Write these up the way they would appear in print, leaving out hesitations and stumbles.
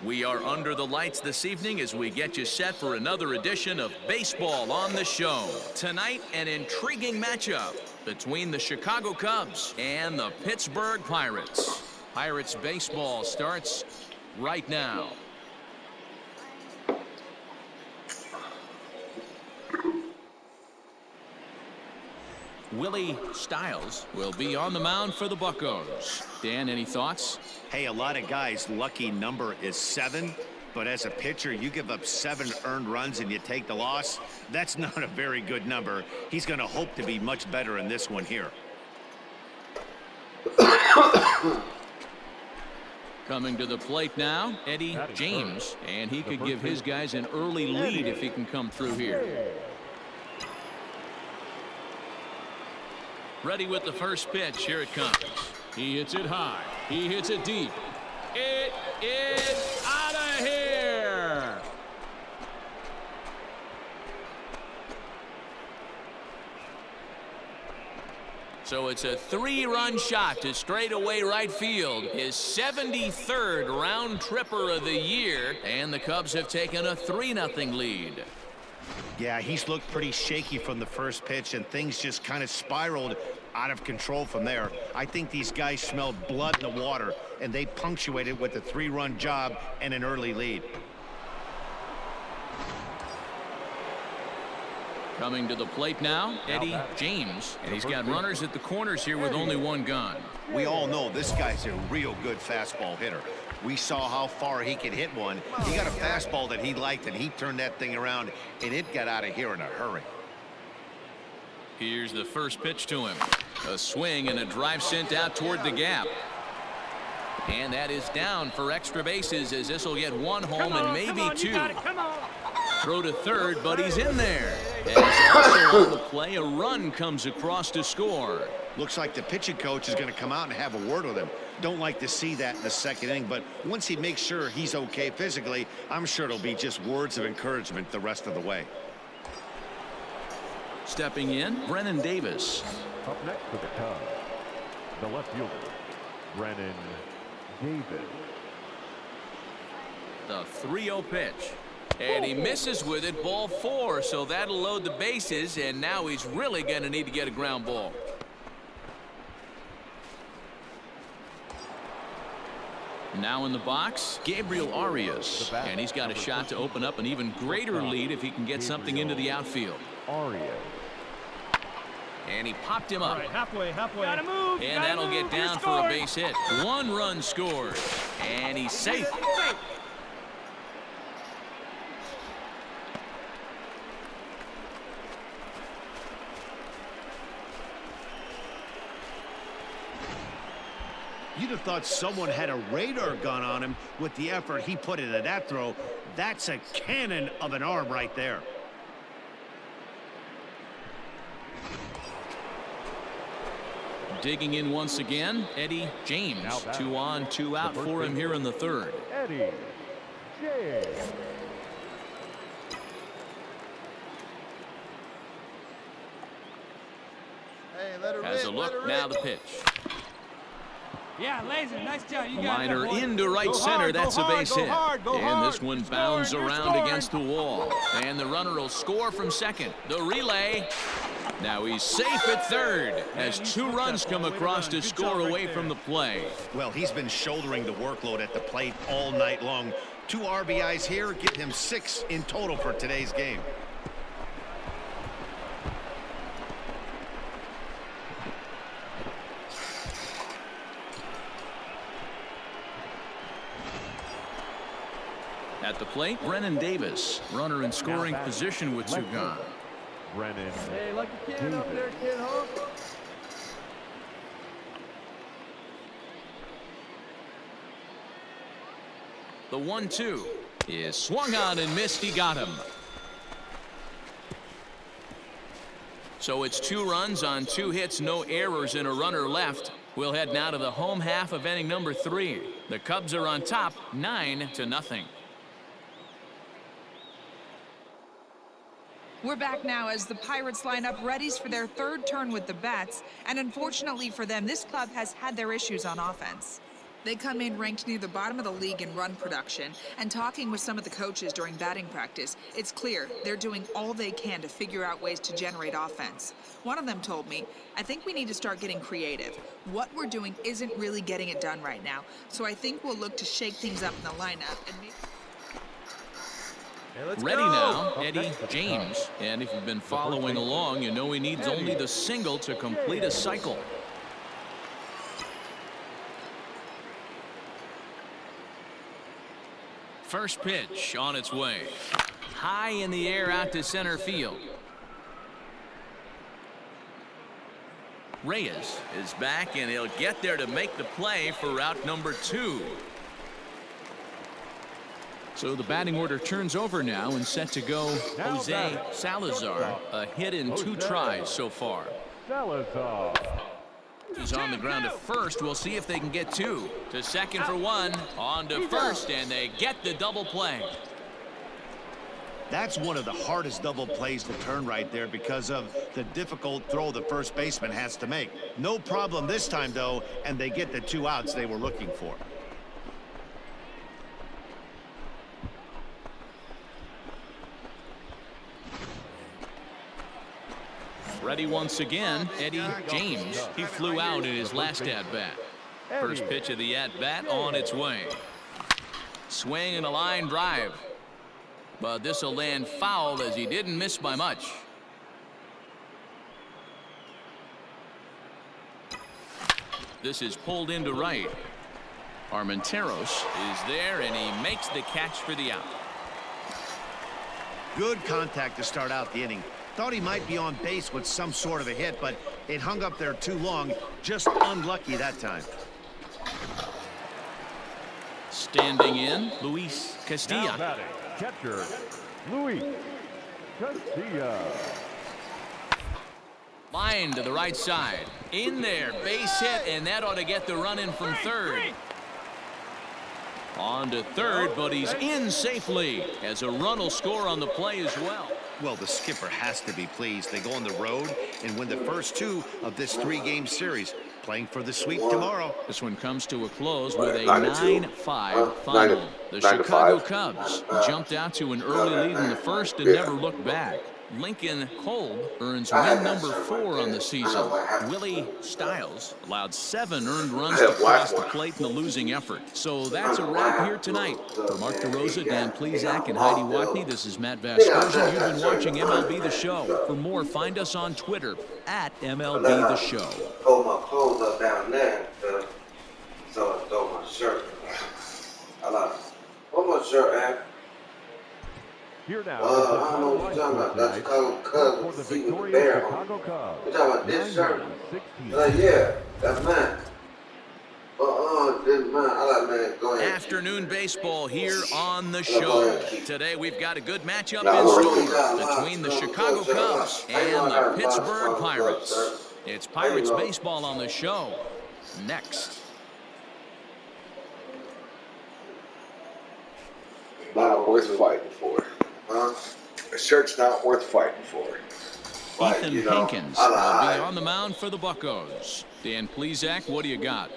We are under the lights this evening as we get you set for another edition of Baseball on the Show. Tonight, an intriguing matchup between the Chicago Cubs and the Pittsburgh Pirates. Pirates baseball starts right now. Willie Stiles will be on the mound for the Buccos. Dan, any thoughts? Hey, a lot of guys' lucky number is 7, but as a pitcher, you give up 7 earned runs and you take the loss. That's not a very good number. He's going to hope to be much better in this one here. Coming to the plate now, Eddie James, and he could give his guys an early lead if he can come through here. Ready with the first pitch. Here it comes. He hits it high. He hits it deep. It is out of here. So it's a 3-run shot to straightaway right field. His 73rd round tripper of the year. And the Cubs have taken a 3-0 lead. Yeah, he's looked pretty shaky from the first pitch, and things just kind of spiraled out of control from there. I think these guys smelled blood in the water, and they punctuated with a 3-run job and an early lead. Coming to the plate now, Eddie James, and he's got runners at the corners here with only 1 gun. We all know this guy's a real good fastball hitter. We saw how far he could hit one. He got a fastball that he liked, and he turned that thing around, and it got out of here in a hurry. Here's the first pitch to him. A swing and a drive sent out toward the gap. And that is down for extra bases, as this will get 1 home and maybe 2. Throw to third, but he's in there. And also on the play, a run comes across to score. Looks like the pitching coach is going to come out and have a word with him. Don't like to see that in the second inning, but once he makes sure he's okay physically, I'm sure it'll be just words of encouragement the rest of the way. Stepping in, Brennan Davis. Up next for the Cubs, the left fielder, Brennan Davis. The 3-0 pitch. And he misses with it, ball 4, so that'll load the bases, and now he's really going to need to get a ground ball. Now in the box, Gabriel Arias, and he's got a shot to open up an even greater lead if he can get something into the outfield. Arias. And he popped him up. All right, halfway. Gotta move. And that'll get down for a base hit. 1 run scored, and he's safe. You'd have thought someone had a radar gun on him with the effort he put into that throw. That's a cannon of an arm right there. Digging in once again, Eddie James. 2 on, 2 out for him here in the 3rd. Eddie James. Has a look, now the pitch. Yeah, Laser, nice job. You got Liner that, boy. into right center. That's a base hit. And this one bounds You're around scoring. against the wall. And the runner will score from second. The relay. Now he's safe at third as 2 runs come across to score away from the play. Well, he's been shouldering the workload at the plate all night long. 2 RBIs here give him 6 in total for today's game. At the plate, Brennan Davis, runner in scoring position with 2 gone. Brennan Hey, lucky kid up there, kid, huh? The 1-2 is swung on and missed. He got him. So it's 2 runs on 2 hits, no errors, and a runner left. We'll head now to the home half of inning number 3. The Cubs are on top, 9-0. We're back now as the Pirates line up readies for their 3rd turn with the bats. And unfortunately for them, this club has had their issues on offense. They come in ranked near the bottom of the league in run production, and talking with some of the coaches during batting practice, it's clear they're doing all they can to figure out ways to generate offense. One of them told me, I think we need to start getting creative. What we're doing isn't really getting it done right now, so I think we'll look to shake things up in the lineup and maybe... Ready now, Eddie James. And if you've been following along, you know he needs only the single to complete a cycle. First pitch on its way. High in the air out to center field. Reyes is back, and he'll get there to make the play for route number 2. So the batting order turns over now and set to go Jose Salazar. A hit in 2 tries so far. Salazar. He's on the ground at first. We'll see if they can get 2. To second for 1. On to first, and they get the double play. That's one of the hardest double plays to turn right there because of the difficult throw the first baseman has to make. No problem this time, though, and they get the 2 outs they were looking for. Ready once again, Eddie James. He flew out in his last at-bat. First pitch of the at-bat on its way. Swing and a line drive. But this will land foul as he didn't miss by much. This is pulled into right. Armenteros is there, and he makes the catch for the out. Good contact to start out the inning. Thought he might be on base with some sort of a hit, but it hung up there too long. Just unlucky that time. Standing in, Luis Castilla. Now batting, catcher, Luis Castilla. Line to the right side. In there, base hit, and that ought to get the run in from third. On to third, but he's in safely as a run will score on the play as well. Well, the skipper has to be pleased. They go on the road and win the first 2 of this 3-game series, playing for the sweep tomorrow. This one comes to a close with a 9-5 final. The Chicago Cubs jumped out to an early lead in the first and never looked back. Lincoln Kolb earns win number 4 on the season. Willie Stiles allowed 7 earned runs to cross the plate in the losing effort. So that's a wrap here tonight. For Mark DeRosa, Dan Plezak, and Heidi Watney, this is Matt Vasgersian. You've been watching MLB The Show. For more, find us on Twitter at MLB The Show. Pull my clothes up down there, so I throw my shirt. I like it. Pull my shirt, man. Here now, I don't know what you're talking about. That's Chicago Cubs. for the See the victorious bear. Chicago Cubs. You're talking about this shirt? 916. Like, yeah, that's mine. This mine. I like, man, go ahead. Afternoon baseball here on the show. Today we've got a good matchup in store between the Chicago Cubs and the Pittsburgh Pirates. It's Pirates baseball on the show next. Not worth fighting for. A shirt's not worth fighting for. Ethan Hankins will be on the mound for the Buccos. Dan Plezak, what do you got?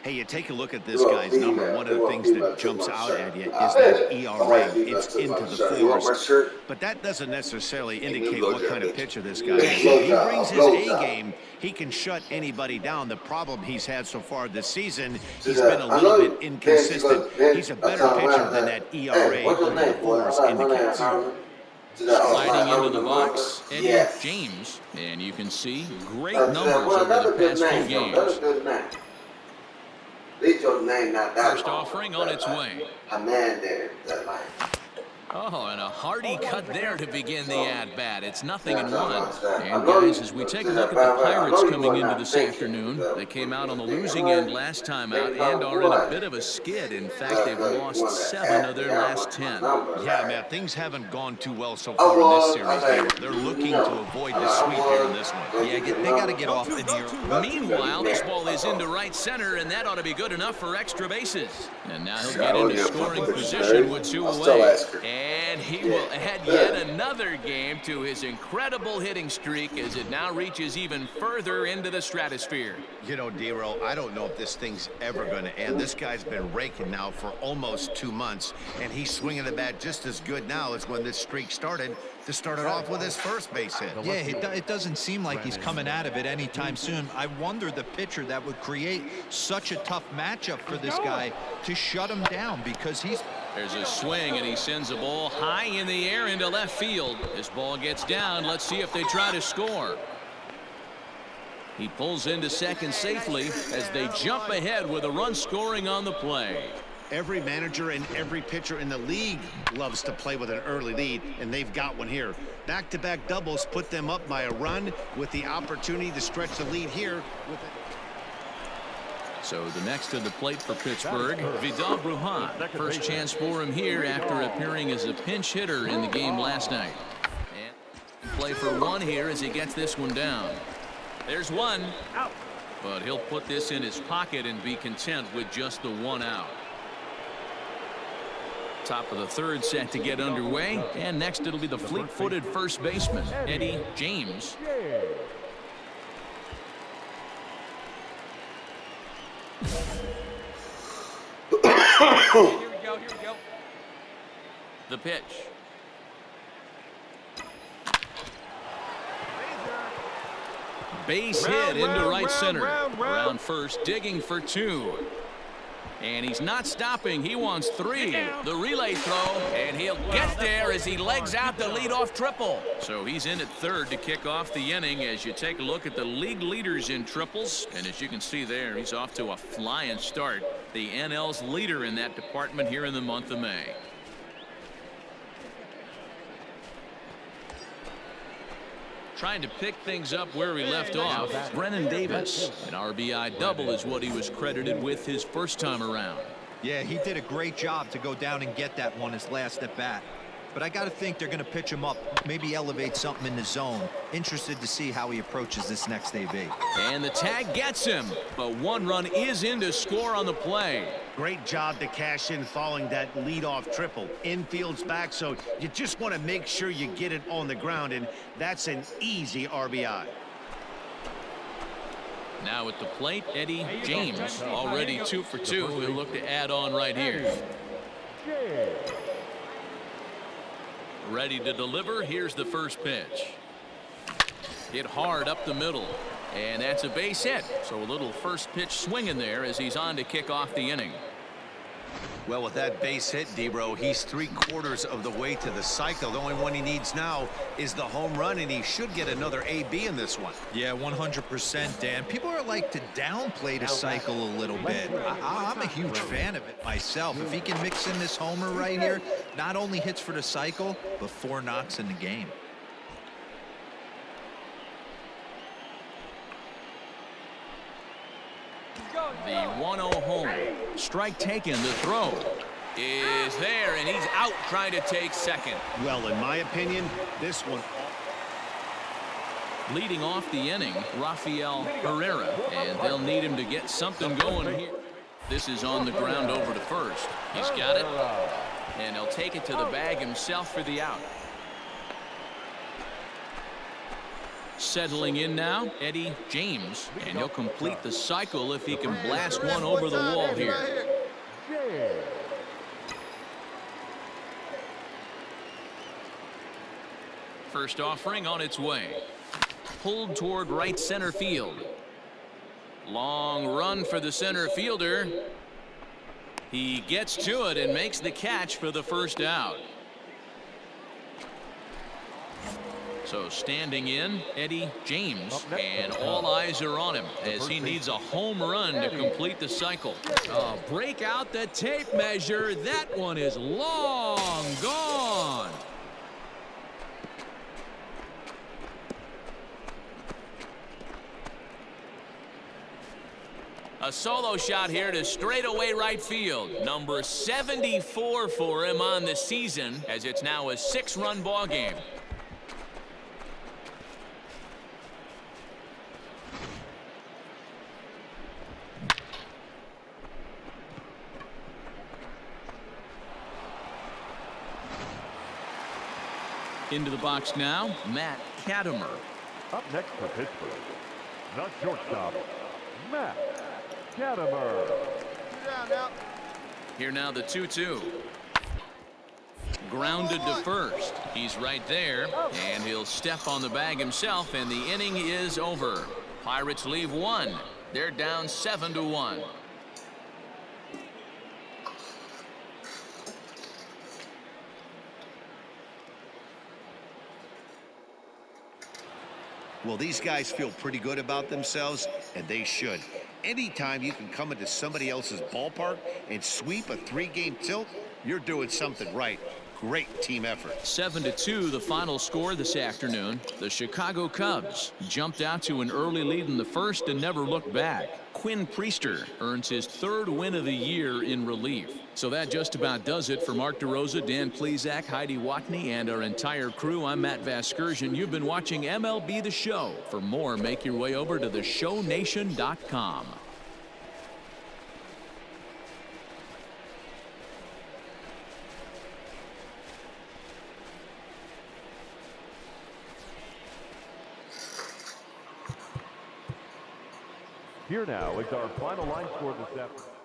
Hey, you take a look at this guy's number. One of the things that jumps out at you is that ERA. It's into the 4s. But that doesn't necessarily indicate what kind of pitcher this guy is. If he brings his A game, he can shut anybody down. The problem he's had so far this season, he's been a little bit inconsistent. He's a better pitcher than that ERA in the 4s indicates. Sliding into the box, Eddie James. And you can see great numbers over the past few games. First offering on its way. A man there that like. Oh, and a hearty cut there to begin the at-bat. It's 0-1. And guys, as we take a look at the Pirates coming into this afternoon, they came out on the losing end last time out and are in a bit of a skid. In fact, they've lost 7 of their last 10. Yeah, Matt, things haven't gone too well so far in this series. They're looking to avoid the sweep here in this one. Yeah, they got to get off in here. Meanwhile, this ball is into right center, and that ought to be good enough for extra bases. And now he'll get into scoring position with 2 away. And And he will add yet another game to his incredible hitting streak as it now reaches even further into the stratosphere. You know, D-Roll, I don't know if this thing's ever going to end. This guy's been raking now for almost 2 months, and he's swinging the bat just as good now as when this streak started to start it off with his first base hit. Yeah, it doesn't seem like he's coming out of it anytime soon. I wonder the pitcher that would create such a tough matchup for this guy to shut him down, because he's... There's a swing, and he sends a ball high in the air into left field. This ball gets down. Let's see if they try to score. He pulls into second safely as they jump ahead with a run scoring on the play. Every manager and every pitcher in the league loves to play with an early lead, and they've got one here. Back-to-back doubles put them up by a run with the opportunity to stretch the lead here. So the next to the plate for Pittsburgh, Vidal Brujan. First chance for him here after appearing as a pinch hitter in the game last night. And play for one here as he gets this one down. There's one, but he'll put this in his pocket and be content with just the one out. Top of the third set to get underway, and next it'll be the fleet-footed first baseman, Eddie James. Here we go. The pitch. Base hit into right center. Around first, digging for two. And he's not stopping. He wants three. The relay throw, and he'll get there as he legs out the leadoff triple. So he's in at third to kick off the inning as you take a look at the league leaders in triples. And as you can see there, he's off to a flying start. The NL's leader in that department here in the month of May. Trying to pick things up where he left off. Brennan Davis. An RBI double is what he was credited with his first time around. Yeah, he did a great job to go down and get that one his last at bat. But I got to think they're going to pitch him up, maybe elevate something in the zone. Interested to see how he approaches this next AB. And the tag gets him, but one run is in to score on the play. Great job to cash in following that leadoff triple. Infield's back, so you just want to make sure you get it on the ground, and that's an easy RBI. Now at the plate, Eddie James, already 2 for 2. He'll look to add on right here. Ready to deliver. Here's the first pitch. Hit hard up the middle, and that's a base hit. So a little first pitch swing in there as he's on to kick off the inning. Well, with that base hit, D-Bro, he's 3/4 of the way to the cycle. The only one he needs now is the home run, and he should get another AB in this one. Yeah, 100%, Dan. People are like to downplay the cycle a little bit. I'm a huge fan of it myself. If he can mix in this homer right here, not only hits for the cycle, but 4 knocks in the game. The 1-0 home. Strike taken. The throw is there, and he's out trying to take second. Well, in my opinion, this one... Leading off the inning, Rafael Herrera, and they'll need him to get something going here. This is on the ground over to first. He's got it, and he'll take it to the bag himself for the out. Settling in now, Eddie James, and he'll complete the cycle if he can blast one over the wall here. First offering on its way. Pulled toward right center field. Long run for the center fielder. He gets to it and makes the catch for the first out. So standing in, Eddie James, and all eyes are on him as he needs a home run to complete the cycle. Break out the tape measure. That one is long gone. A solo shot here to straightaway right field. Number 74 for him on the season, as it's now a 6-run ball game. Into the box now, Matt Katimer. Up next for Pittsburgh, the shortstop, Matt Katimer. Here now the 2-2. Grounded to first. He's right there, and he'll step on the bag himself, and the inning is over. Pirates leave one. They're down 7-1. Well, these guys feel pretty good about themselves, and they should. Anytime you can come into somebody else's ballpark and sweep a 3-game tilt, you're doing something right. Great team effort. 7-2 the final score this afternoon. The Chicago Cubs jumped out to an early lead in the first and never looked back. Quinn Priester earns his 3rd win of the year in relief. So that just about does it for Mark DeRosa, Dan Plesac, Heidi Watney, and our entire crew. I'm Matt Vasgersian. You've been watching MLB The Show. For more, make your way over to theshownation.com. Here now is our final line score this afternoon.